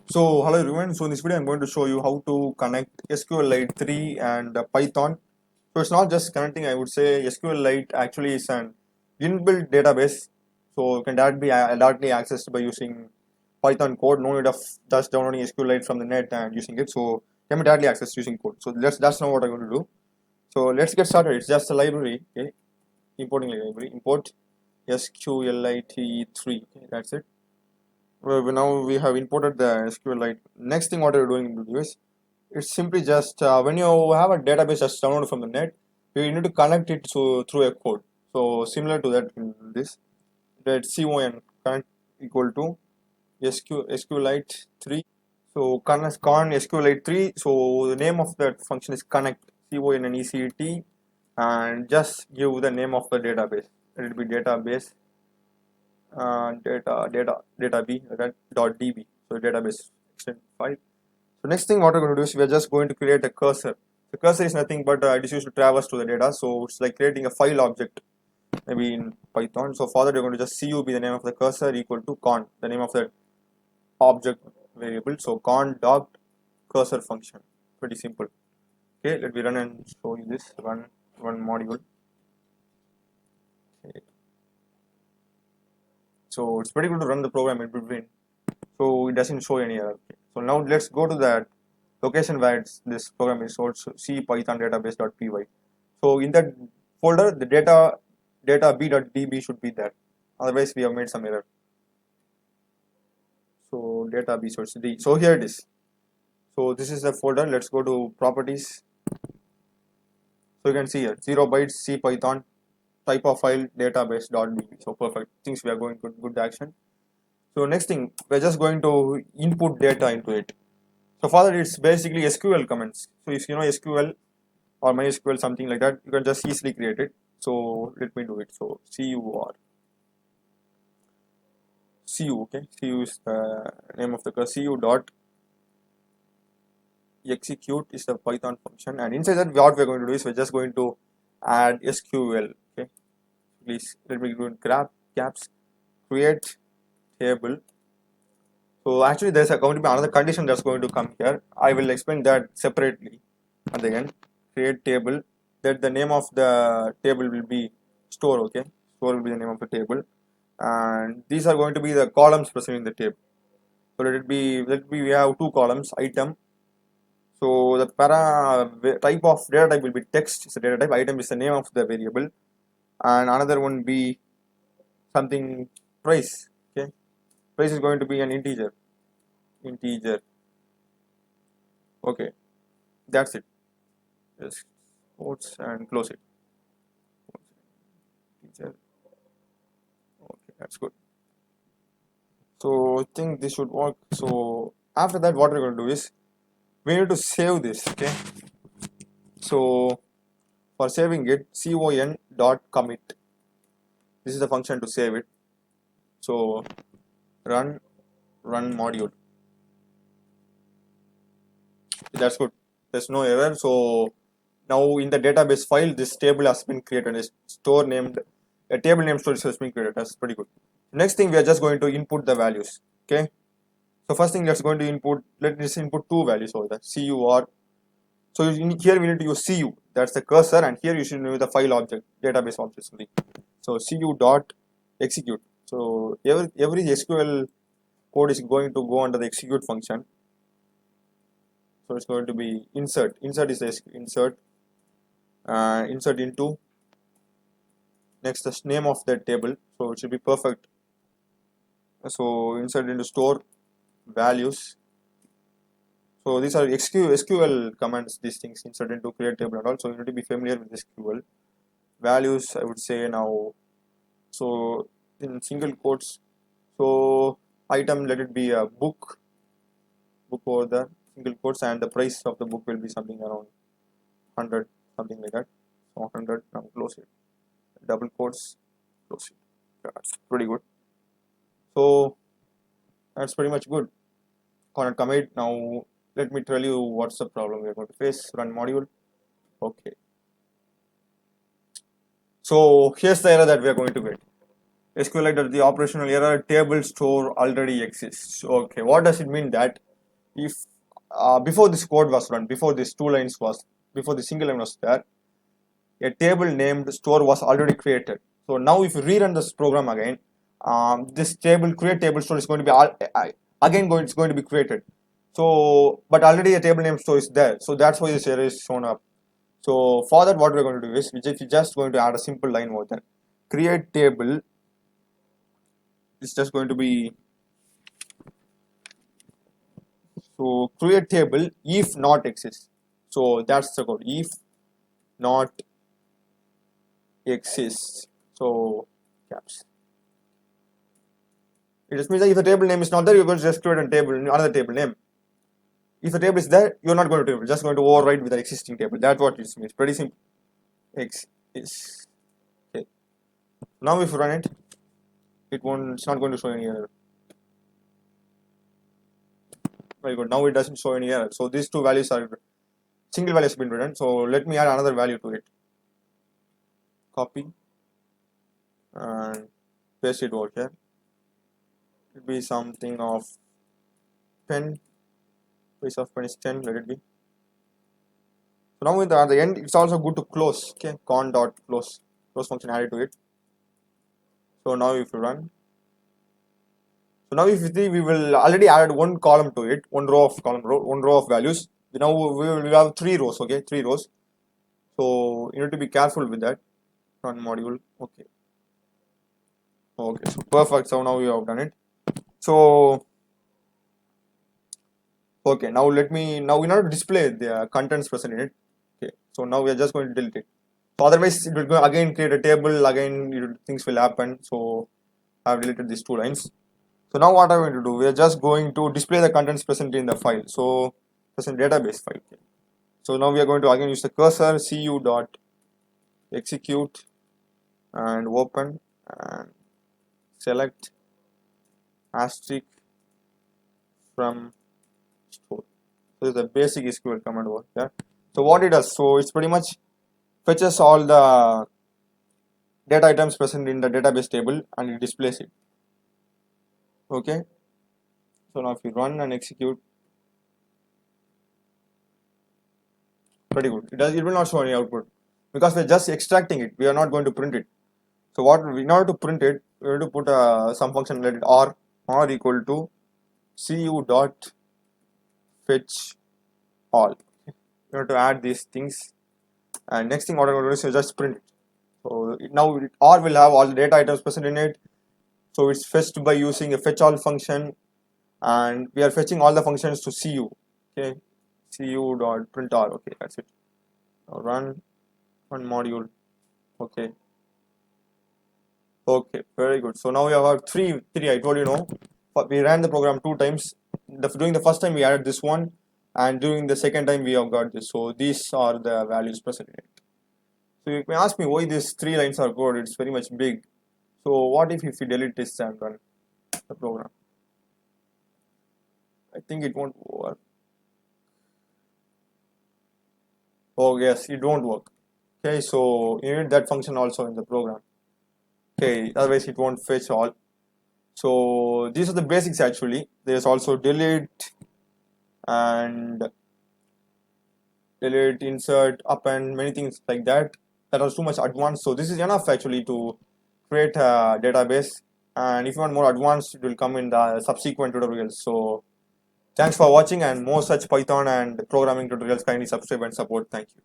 So hello everyone. So in this video I'm going to show you how to connect SQLite 3 and Python. So it's not just connecting. I would say SQLite actually is an inbuilt database. So you can directly accessed by using Python code. No need of just downloading SQLite from the net and using it. So can be directly accessed using code. So that's not what I'm going to do. So let's get started. It's just a library. Okay, importing library. Import SQLite 3. Okay, that's it. Now we have imported the SQLite. Next thing what you're doing is it's simply just when you have a database just downloaded from the net, you need to connect it through a code. So similar to that in this, that con connect equal to SQLite 3. So con SQLite 3. So the name of that function is connect CONNECT and just give the name of the database. It will be database data b that dot db, so database extent file. So next thing what we're going to do is we are just going to create a cursor. The cursor is nothing but it is used to traverse to the data, so it's like creating a file object maybe in Python. So for that we're going to just cu be the name of the cursor equal to con, the name of the object variable. So con dot cursor function, pretty simple. Okay, let me run and show you this. Run module. Okay. So it's pretty good to run the program in between, so it doesn't show any error. Okay. So now let's go to that location where this program is stored. So C python database.py. So in that folder the data b.db should be there, otherwise we have made some error. So data b, so it's d. So here it is. So this is the folder. Let's go to properties. So you can see here 0 bytes C python type of file database.db. So perfect, things we are going good action. So next thing, we're just going to input data into it. So for that it's basically SQL commands. So if you know SQL or MySQL, something like that, you can just easily create it. So let me do it. So cu, okay, cu is the name of the class. Cu dot execute is the Python function, and inside that what we're going to do is we're just going to add SQL. Okay, please let me do grab caps create table. So actually there's going to be another condition that's going to come here. I will explain that separately at the end. Create table, that the name of the table will be store. Okay, store will be the name of the table, and these are going to be the columns present in the table. So let it be we have two columns, item. So the type of data type will be text, is a data type. Item is the name of the variable, and another one be something price. Okay, price is going to be an integer. Okay, that's it. Just quotes and close it. Integer. Okay, that's good. So I think this should work. So after that what we're going to do is we need to save this. Okay, so for saving it, con dot commit, this is the function to save it. So run module, that's good, there's no error. So now in the database file this table has been created, a table name storage has been created. That's pretty good. Next thing, we are just going to input the values. Okay, so first thing let's going to input, let's input two values over there, cur. So here we need to use cu, that's the cursor, and here you should use the file object, database object. So cu dot execute. So every SQL code is going to go under the execute function. So it's going to be insert. Insert is the insert. Insert into. Next, the name of that table. So it should be perfect. So insert into store values. So these are SQL commands. These things insert into create table and all. So you need to be familiar with SQL. Values, I would say now. So in single quotes. So item, let it be a book over there, single quotes, and the price of the book will be something around 100, something like that. So 100, now close it, double quotes, close it. That's pretty good. So that's pretty much good. Connect commit. Now let me tell you what's the problem we are going to face. Run module. Okay, so here's the error that we are going to get. SQLite, the operational error, table store already exists. Okay, what does it mean that if before this code was run, before this before the single line was there, a table named store was already created. So now if you rerun this program again, this table create table store is going to be it's going to be created. So but already a table name store is there, so that's why this error is shown up. So for that, what we're going to do is we're just going to add a simple line over there. Create table is just going to be, so create table if not exists. So that's the code, if not exists. So caps. It just means that if the table name is not there, you're going to just create a table, another table name. If the table is there, you're not going to do it, just going to override with the existing table. That's what it means. Pretty simple. X is okay. Now if you run it, it's not going to show any error. Very good. Now it doesn't show any error. So these two values are single values have been written. So let me add another value to it. Copy and paste it over here. It will be something of 10. Price of pen is 10. Let it be. So now at the end, it's also good to close. Okay, con dot close function added to it. So now if you run, so now if you see, we will already added one column to it, one row of values. Now we will have 3 rows. Okay, 3 rows. So you need to be careful with that. Run module. Okay. Okay. So perfect. So now we have done it. So okay. Now in order to display the contents present in it. Okay. So now we are just going to delete it. So otherwise it will go again create a table again. Things will happen. So I have deleted these 2 lines. So now what I'm going to do, we are just going to display the contents present in the file. So present database file. Okay. So now we are going to again use the cursor cu dot execute and open and select asterisk from store. So this is the basic SQL command over there. So what it does, so it's pretty much fetches all the data items present in the database table and it displays it. Okay. So now if you run and execute, pretty good. It will not show any output because we're just extracting it. We are not going to print it. So in order to print it, we have to put some function related or equal to cu dot fetch all. You have to add these things, and next thing what I'm going to do is just print it. So now or will have all the data items present in it. So it's fetched by using a fetch all function, and we are fetching all the functions to cu. Okay, cu dot print all. Okay, that's it. Now run module. Okay. Okay, very good. So now we have three. I told you no. We ran the program 2 times. During the first time we added this one, and during the second time we have got this. So these are the values present in it. So you may ask me why these 3 lines are code. It's very much big. So what if we delete this and run the program? I think it won't work. Oh yes, it won't work. Okay, so you need that function also in the program. Okay, otherwise it won't fetch all. So these are the basics actually. There's also delete and insert, append, many things like that. That are too much advanced. So this is enough actually to create a database. And if you want more advanced, it will come in the subsequent tutorials. So thanks for watching, and more such Python and programming tutorials, kindly subscribe and support. Thank you.